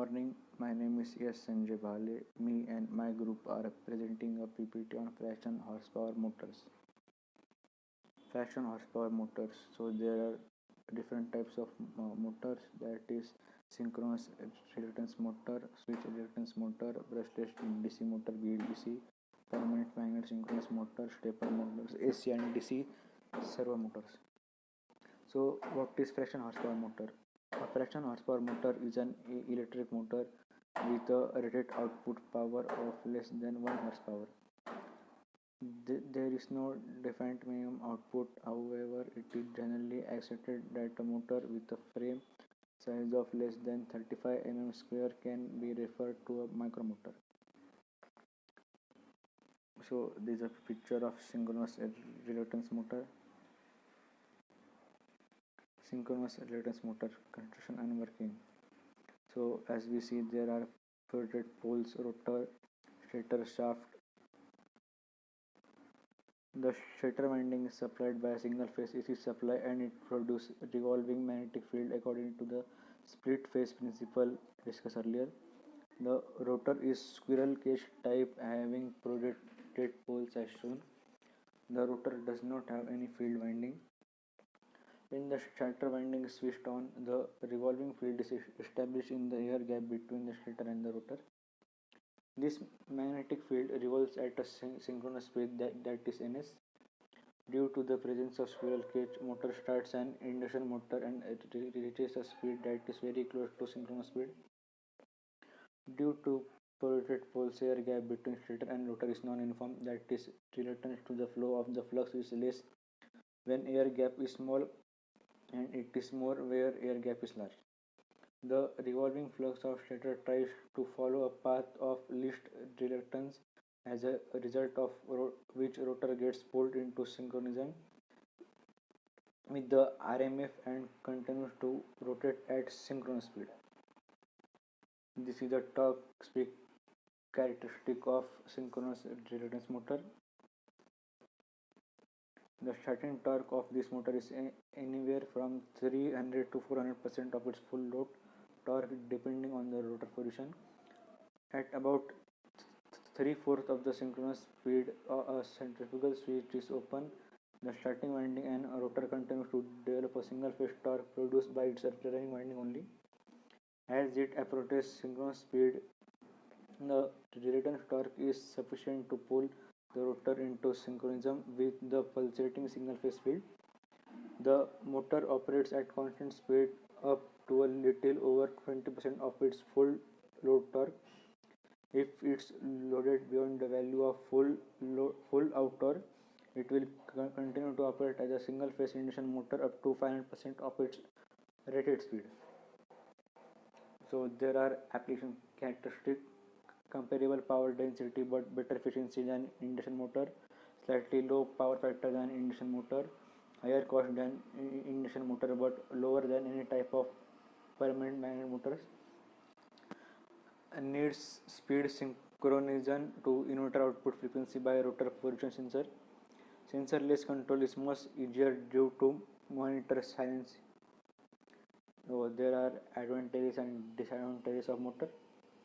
morning. My name is S. Sanjay Bhale. Me and my group are presenting a PPT on fraction horsepower motors. Fraction horsepower motors. So there are different types of motors, that is synchronous reluctance motor, switch reluctance motor, brushless DC motor, BLDC, permanent magnet synchronous motor, stepper motors, AC and DC servo motors. So what is fraction horsepower motor? A fraction horsepower motor is an electric motor with a rated output power of less than 1 horsepower. There is no defined minimum output. However, it is generally accepted that a motor with a frame size of less than 35 mm square can be referred to a micromotor. So this is a picture of synchronous reluctance motor. Synchronous reluctance motor construction and working. So as we see, there are floated poles, rotor, stator shaft. The stator winding is supplied by a single phase AC supply and it produces revolving magnetic field according to the split phase principle discussed earlier. The rotor is squirrel cage type having projected poles as shown. The rotor does not have any field winding. When the stator winding is switched on, the revolving field is established in the air gap between the stator and the rotor. This magnetic field revolves at a synchronous speed that is ns. Due to the presence of squirrel cage, motor starts an induction motor and reaches a speed that is very close to synchronous speed. Due to polluted poles, air gap between stator and rotor is non-uniform, that is, reluctance to the flow of the flux is less when air gap is small and it is more where air gap is large. The revolving flux of stator tries to follow a path of least reluctance, as a result of which rotor gets pulled into synchronism with the RMF and continues to rotate at synchronous speed. This is the torque speed characteristic of synchronous reluctance motor. The starting torque of this motor is anywhere from 300 to 400% of its full load torque depending on the rotor position. At about 3/4 of the synchronous speed, a centrifugal switch is open. The starting winding and a rotor continues to develop a single phase torque produced by its running winding only. As it approaches synchronous speed, the reluctance torque is sufficient to pull the rotor into synchronism with the pulsating single phase field. The motor operates at constant speed up to a little over 20% of its full load torque. If it's loaded beyond the value of full out torque, it will continue to operate as a single phase induction motor up to 500% of its rated speed. So there are application characteristics: comparable power density but better efficiency than induction motor, slightly low power factor than induction motor, higher cost than induction motor but lower than any type of permanent magnet motors, needs speed synchronization to inverter output frequency by rotor position sensor. Sensorless control is much easier due to monitor silence. So there are advantages and disadvantages of motor.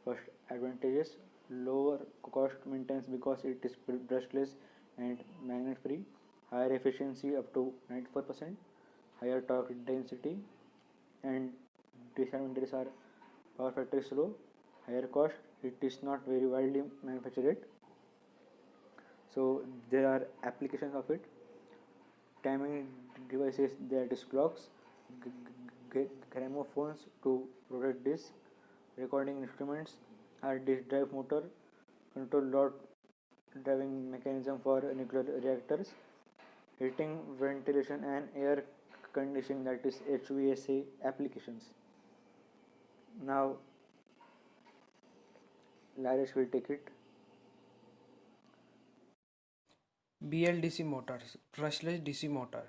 First, advantages: lower cost maintenance because it is brushless and magnet free, higher efficiency up to 94%, higher torque density, and disadvantages are power factor is low, higher cost, it is not very widely manufactured. So there are applications of it: timing devices, that is clocks, gramophones to rotate disc, recording instruments, hard disk drive motor, control load driving mechanism for nuclear reactors, heating, ventilation and air conditioning, that is HVAC applications. Now Laresh will take it. BLDC motors, brushless DC motor.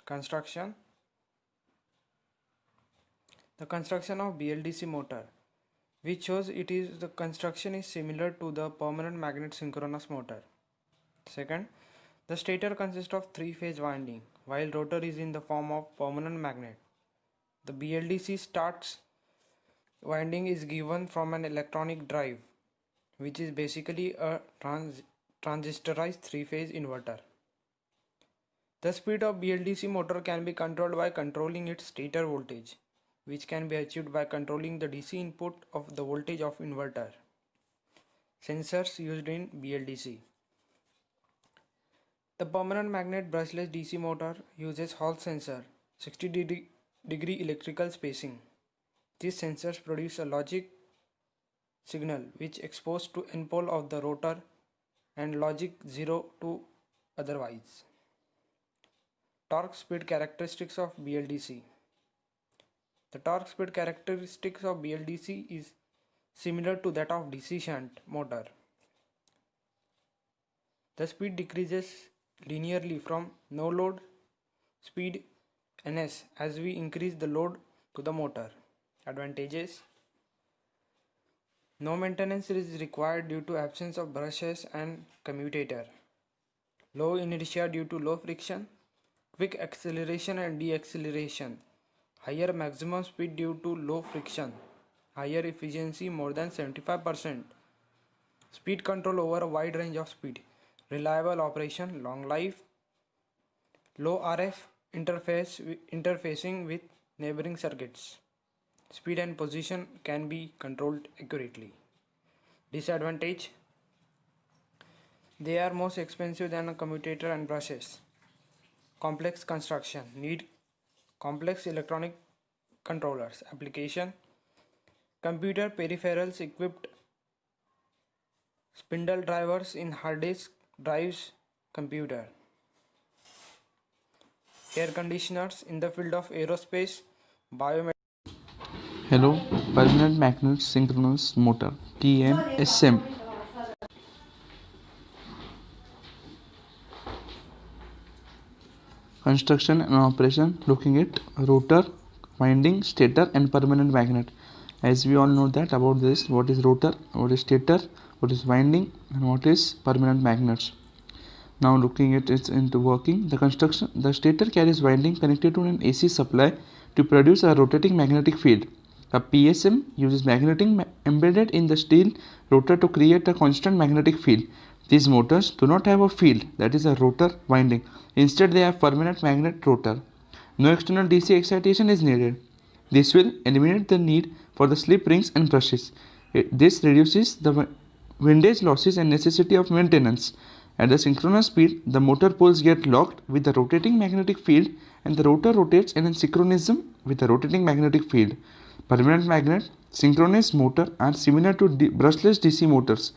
Construction. The construction of BLDC motor, which shows the construction is similar to the permanent magnet synchronous motor. Second, the stator consists of three-phase winding, while rotor is in the form of permanent magnet. The BLDC starts winding is given from an electronic drive, which is basically a transistorized three-phase inverter. The speed of BLDC motor can be controlled by controlling its stator voltage, which can be achieved by controlling the DC input of the voltage of inverter. Sensors used in BLDC. The permanent magnet brushless DC motor uses Hall sensor, 60-degree electrical spacing. These sensors produce a logic signal which exposed to N pole of the rotor and logic 0 to otherwise. Torque speed characteristics of BLDC. The torque speed characteristics of BLDC is similar to that of DC shunt motor. The speed decreases linearly from no load speed ns as we increase the load to the motor. Advantages: no maintenance is required due to absence of brushes and commutator. Low inertia due to low friction. Quick acceleration and deceleration. Higher maximum speed due to low friction. Higher efficiency more than 75%. Speed control over a wide range of speed. Reliable operation, long life. Low RF interfacing with neighboring circuits. Speed and position can be controlled accurately. Disadvantage: they are most expensive than a commutator and brushes. Complex construction, need complex electronic controllers. Application: computer peripherals equipped spindle drivers in hard disk drives computer. Air conditioners in the field of aerospace, biomedical. Hello, permanent magnet synchronous motor PMSM. Construction and operation, looking at rotor, winding, stator and permanent magnet. As we all know that about this, what is rotor, what is stator, what is winding and what is permanent magnets. Now looking at it into working, the stator carries winding connected to an AC supply to produce a rotating magnetic field. A PSM uses magnetic embedded in the steel rotor to create a constant magnetic field. These motors do not have a field, that is a rotor winding. Instead, they have permanent magnet rotor. No external DC excitation is needed. This will eliminate the need for the slip rings and brushes. This reduces the windage losses and necessity of maintenance. At the synchronous speed, the motor poles get locked with the rotating magnetic field and the rotor rotates in synchronism with the rotating magnetic field. Permanent magnet synchronous motor are similar to brushless DC motors.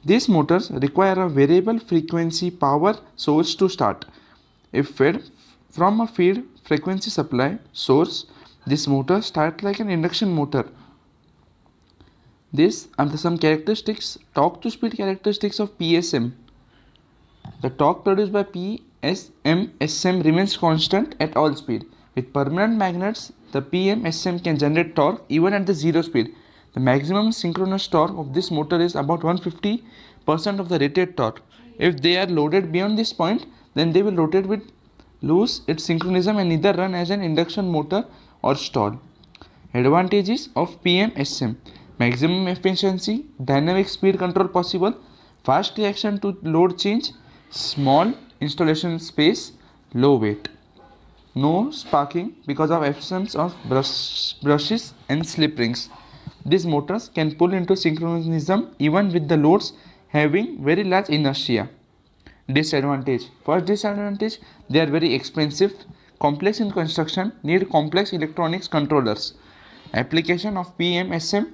These motors require a variable frequency power source to start. If fed from a feed frequency supply source, this motor starts like an induction motor. These are some characteristics, torque to speed characteristics of PSM. The torque produced by PMSM remains constant at all speed. With permanent magnets, the PMSM can generate torque even at the zero speed. The maximum synchronous torque of this motor is about 150% of the rated torque. If they are loaded beyond this point, then they will rotate with lose its synchronism and either run as an induction motor or stall. Advantages of PMSM: maximum efficiency, dynamic speed control possible, fast reaction to load change, small installation space, low weight. No sparking because of absence of brushes and slip rings. These motors can pull into synchronism even with the loads having very large inertia. Disadvantage: first disadvantage, they are very expensive, complex in construction, need complex electronics controllers. Application of PMSM: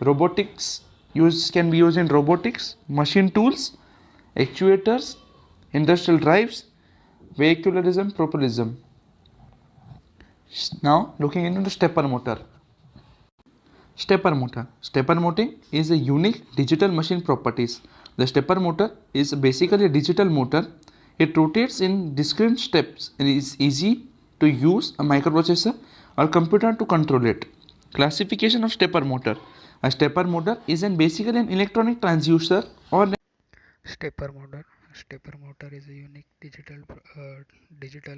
robotics can be used in robotics, machine tools, actuators, industrial drives, vehicularism, propulsion. Now looking into the stepper motor. Stepper motor. Stepper motor is a unique digital machine properties. The stepper motor is basically a digital motor. It rotates in discrete steps and is easy to use a microprocessor or computer to control it. Classification of stepper motor. A stepper motor is basically an electronic transducer or Stepper motor. Stepper motor is a unique digital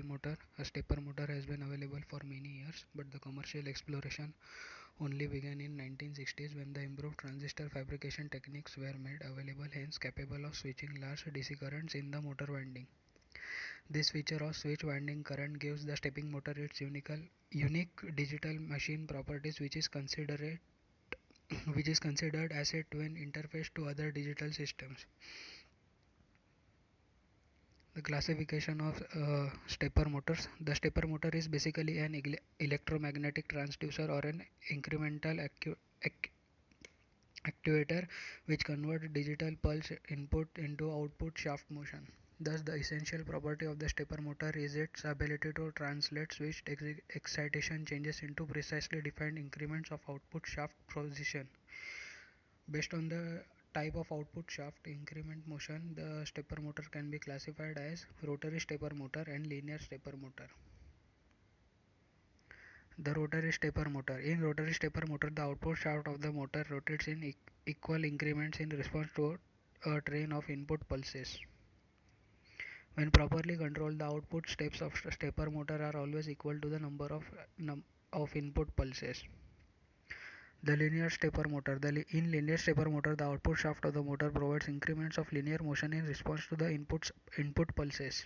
motor. A stepper motor has been available for many years, but the commercial exploration only began in 1960s when the improved transistor fabrication techniques were made available, hence capable of switching large DC currents in the motor winding. This feature of switch winding current gives the stepping motor its unique digital machine properties, which is considered asset when interfaced to other digital systems. The classification of stepper motors. The stepper motor is basically an electromagnetic transducer or an incremental actuator which converts digital pulse input into output shaft motion. Thus, the essential property of the stepper motor is its ability to translate switched excitation changes into precisely defined increments of output shaft position. Based on the type of output shaft increment motion, the stepper motor can be classified as rotary stepper motor and linear stepper motor. The rotary stepper motor. In rotary stepper motor, the output shaft of the motor rotates in equal increments in response to a train of input pulses. When properly controlled, the output steps of stepper motor are always equal to the number of input pulses. The linear stepper motor. In linear stepper motor, the output shaft of the motor provides increments of linear motion in response to the input pulses.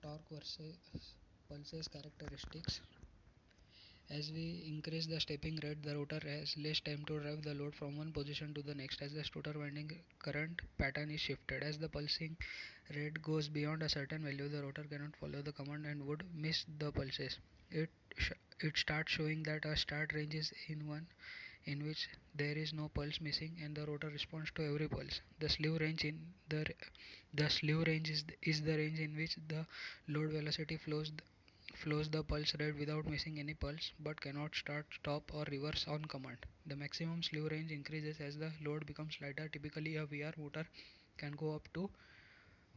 Torque versus pulses characteristics. As we increase the stepping rate, the rotor has less time to drive the load from one position to the next as the stator winding current pattern is shifted. As the pulsing rate goes beyond a certain value, the rotor cannot follow the command and would miss the pulses. It starts showing that a start range is one in which there is no pulse missing and the rotor responds to every pulse. The slew range is the range in which the load velocity flows the pulse rate without missing any pulse but cannot start, stop or reverse on command. The maximum slew range increases as the load becomes lighter. Typically a VR motor can go up to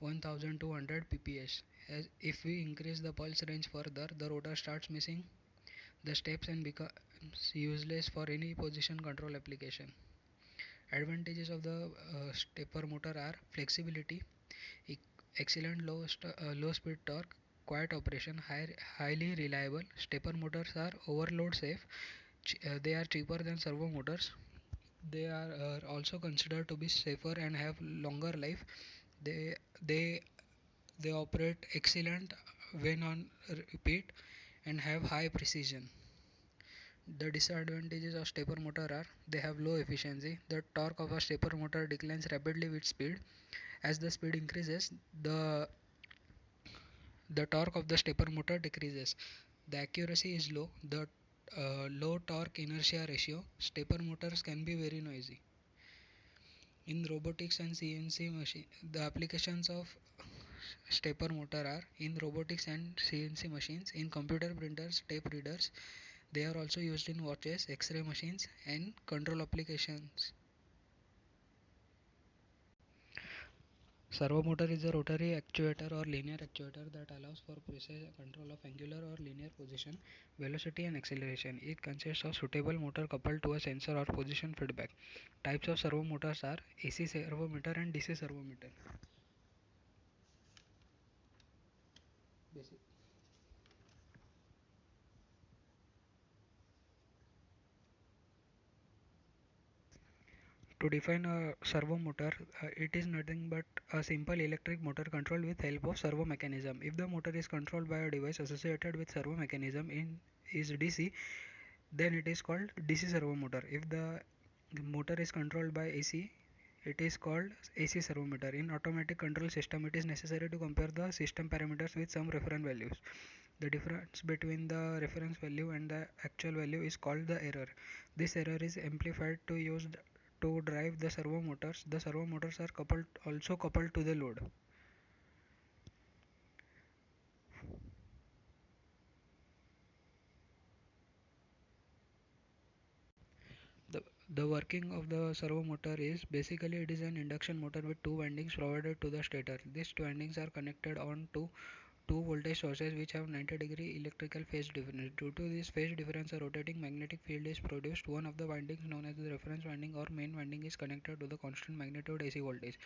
1200 pps. As if we increase the pulse range further, the rotor starts missing the steps and becomes useless for any position control application. Advantages of the stepper motor are flexibility, excellent low speed torque, quiet operation, highly reliable. Stepper motors are overload safe. They are cheaper than servo motors. They are also considered to be safer and have longer life. They they they operate excellent when on repeat and have high precision. The disadvantages of stepper motor are they have low efficiency. The torque of a stepper motor declines rapidly with speed. As the speed increases, the torque of the stepper motor decreases. The accuracy is low. The low torque inertia ratio. Stepper motors can be very noisy. In robotics and CNC machine, the applications of stepper motor are in robotics and CNC machines, in computer printers, tape readers. They are also used in watches, X-ray machines, and control applications. Servo motor is a rotary actuator or linear actuator that allows for precise control of angular or linear position, velocity and acceleration. It consists of suitable motor coupled to a sensor or position feedback. Types of servo motors are AC servo motor and DC servo motor. To define a servo motor, it is nothing but a simple electric motor controlled with help of servo mechanism. If the motor is controlled by a device associated with servo mechanism is DC, then it is called DC servo motor. If the motor is controlled by AC, it is called AC servo motor. In automatic control system, it is necessary to compare the system parameters with some reference values. The difference between the reference value and the actual value is called the error. This error is amplified to drive the servo motors. The servo motors are also coupled to the load. The, the working of the servo motor is basically it is an induction motor with two windings provided to the stator. These two windings are connected on to two voltage sources which have 90-degree electrical phase difference. Due to this phase difference, a rotating magnetic field is produced. One of the windings, known as the reference winding or main winding, is connected to the constant magnitude AC voltage.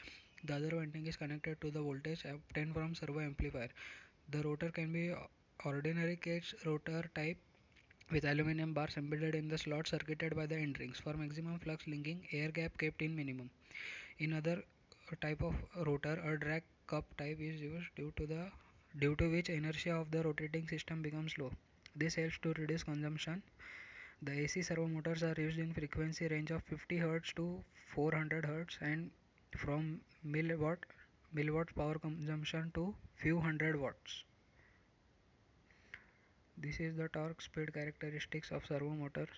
The other winding is connected to the voltage obtained from servo amplifier. The rotor can be ordinary cage rotor type with aluminum bars embedded in the slot circuited by the end rings. For maximum flux linking, air gap kept in minimum. In other type of rotor, a drag cup type is used due to which inertia of the rotating system becomes low. This helps to reduce consumption. The AC servo motors are used in frequency range of 50 Hz to 400 Hz and from milliwatt power consumption to few hundred watts. This is the torque speed characteristics of servo motors.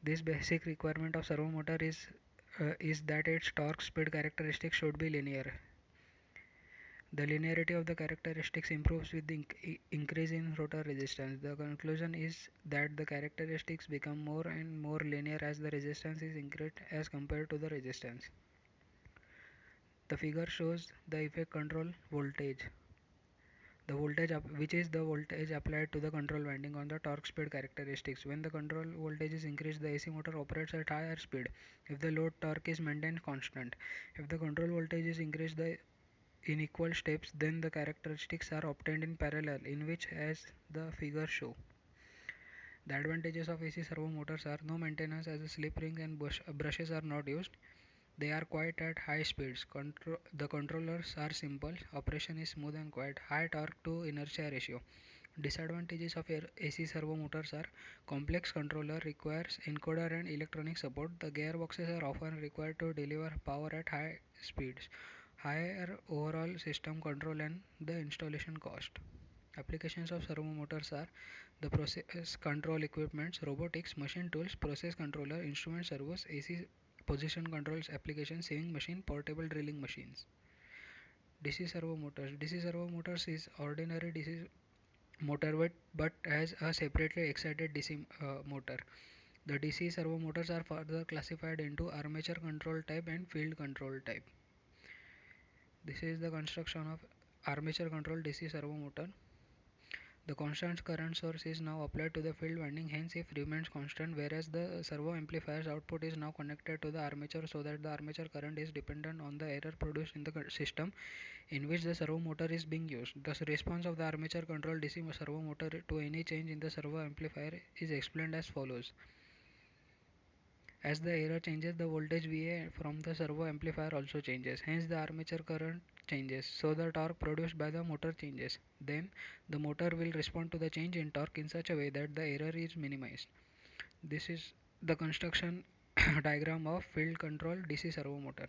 This basic requirement of servo motor is that its torque speed characteristics should be linear. The linearity of the characteristics improves with the increase in rotor resistance. The conclusion is that the characteristics become more and more linear as the resistance is increased as compared to the resistance. The figure shows the effect control voltage. The voltage which is the voltage applied to the control winding on the torque speed characteristics. When the control voltage is increased, the AC motor operates at higher speed if the load torque is maintained constant. If the control voltage is increased in equal steps, then the characteristics are obtained in parallel, in which as the figure show. The advantages of AC servo motors are no maintenance as the slip rings and brushes are not used. They are quiet at high speeds. The controllers are simple. Operation is smooth and quiet. High torque to inertia ratio. Disadvantages of AC servo motors are complex controller requires encoder and electronic support. The gearboxes are often required to deliver power at high speeds. Higher overall system control and the installation cost. Applications of servo motors are the process control equipments, robotics, machine tools, process controller, instrument servos, AC position controls applications, sewing machine, portable drilling machines. DC servo motors. DC servo motors is ordinary DC motor but has a separately excited DC motor. The DC servo motors are further classified into armature control type and field control type. This is the construction of armature control DC servo motor. The constant current source is now applied to the field winding, hence it remains constant, whereas the servo amplifier's output is now connected to the armature so that the armature current is dependent on the error produced in the system in which the servo motor is being used. The response of the armature controlled DC servo motor to any change in the servo amplifier is explained as follows. As the error changes, the voltage VA from the servo amplifier also changes. Hence, the armature current changes. So, the torque produced by the motor changes. Then, the motor will respond to the change in torque in such a way that the error is minimized. This is the construction diagram of field control DC servo motor.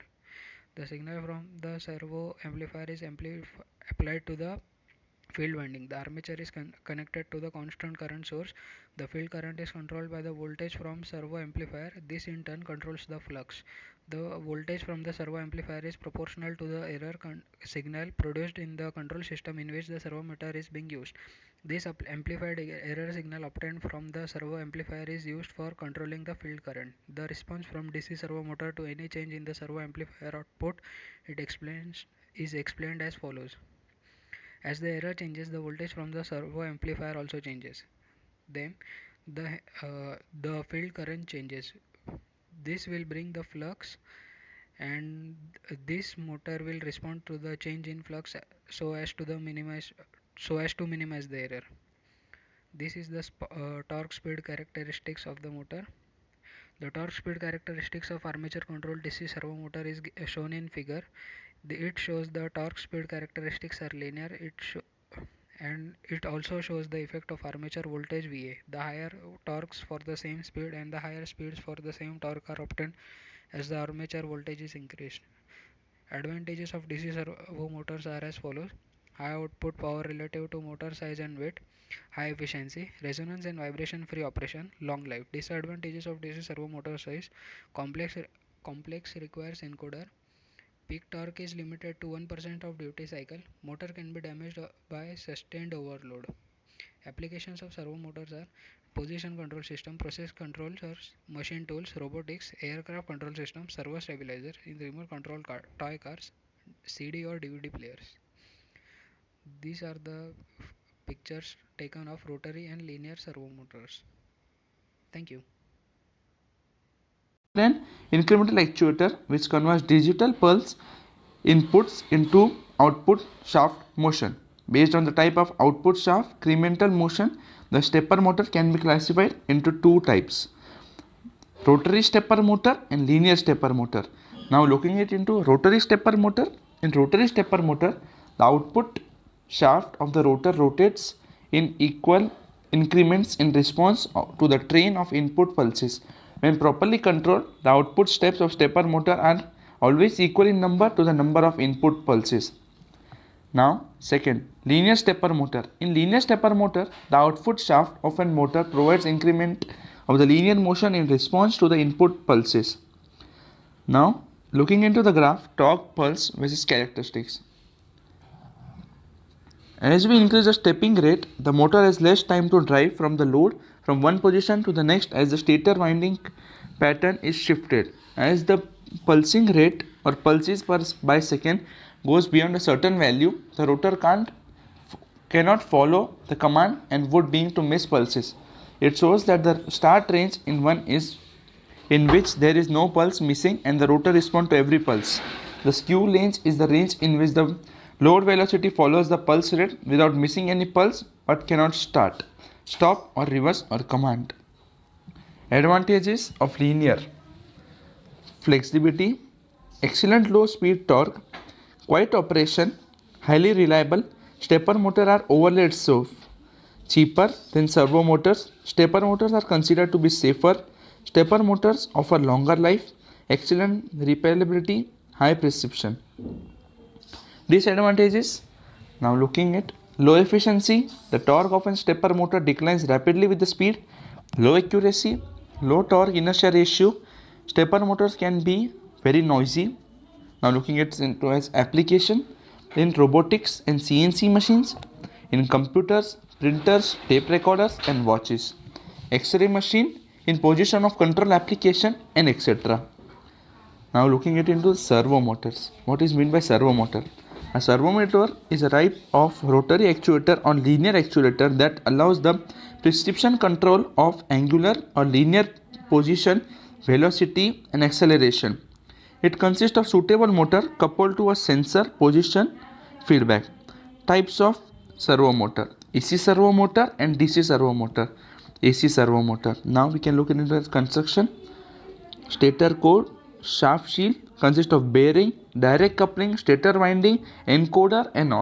The signal from the servo amplifier is applied to the field winding. The armature is connected to the constant current source. The field current is controlled by the voltage from servo amplifier. This in turn controls the flux. The voltage from the servo amplifier is proportional to the error signal produced in the control system in which the servo motor is being used. This amplified error signal obtained from the servo amplifier is used for controlling the field current. The response from DC servo motor to any change in the servo amplifier output is explained as follows. As the error changes, the voltage from the servo amplifier also changes. Then the field current changes. This will bring the flux, and this motor will respond to the change in flux so as to minimize the error. This is the torque speed characteristics of the motor. The torque speed characteristics of armature controlled DC servo motor is shown in figure. It shows the torque speed characteristics are linear. And it also shows the effect of armature voltage VA. The higher torques for the same speed and the higher speeds for the same torque are obtained as the armature voltage is increased. Advantages of DC servo motors are as follows. High output power relative to motor size and weight, high efficiency, resonance and vibration free operation, long life. Disadvantages of DC servo motor size, complex requires encoder. Peak torque is limited to 1% of duty cycle. Motor can be damaged by sustained overload. Applications of servo motors are position control system, process controllers, machine tools, robotics, aircraft control system, servo stabilizer, in remote control toy cars, CD or DVD players. These are the pictures taken of rotary and linear servo motors. Thank you. An incremental actuator which converts digital pulse inputs into output shaft motion. Based on the type of output shaft, incremental motion, the stepper motor can be classified into two types: rotary stepper motor and linear stepper motor. Now looking it into rotary stepper motor. In rotary stepper motor, the output shaft of the rotor rotates in equal increments in response to the train of input pulses. When properly controlled, the output steps of stepper motor are always equal in number to the number of input pulses. Now, second, linear stepper motor. In linear stepper motor, the output shaft of a motor provides increment of the linear motion in response to the input pulses. Now, looking into the graph, torque, pulse versus characteristics. As we increase the stepping rate, the motor has less time to drive from the load from one position to the next as the stator winding pattern is shifted. As the pulsing rate or pulses by second goes beyond a certain value, the rotor cannot follow the command and would being to miss pulses. It shows that the start range in one is in which there is no pulse missing and the rotor responds to every pulse. The skew range is the range in which the load velocity follows the pulse rate without missing any pulse but cannot start, stop or reverse or command. Advantages of linear: flexibility, excellent low speed torque, quiet operation, highly reliable. Stepper motors are overlaid so cheaper than servo motors. Stepper motors are considered to be safer. Stepper motors offer longer life, excellent repairability, high precision. Disadvantages: now looking at low efficiency, the torque of a stepper motor declines rapidly with the speed, low accuracy, low torque inertia ratio. Stepper motors can be very noisy. Now looking at into as application in robotics and CNC machines, in computers, printers, tape recorders and watches, X-ray machine, in position of control application and etc. Now looking at into servo motors. What is meant by servo motor? A servo motor is a type of rotary actuator or linear actuator that allows the precision control of angular or linear position, velocity and acceleration. It consists of suitable motor coupled to a sensor position feedback. Types of servo motor: AC servo motor and DC servo motor. AC servo motor. Now we can look into its construction. Stator core, shaft shield consists of bearing, direct coupling, stator winding, encoder and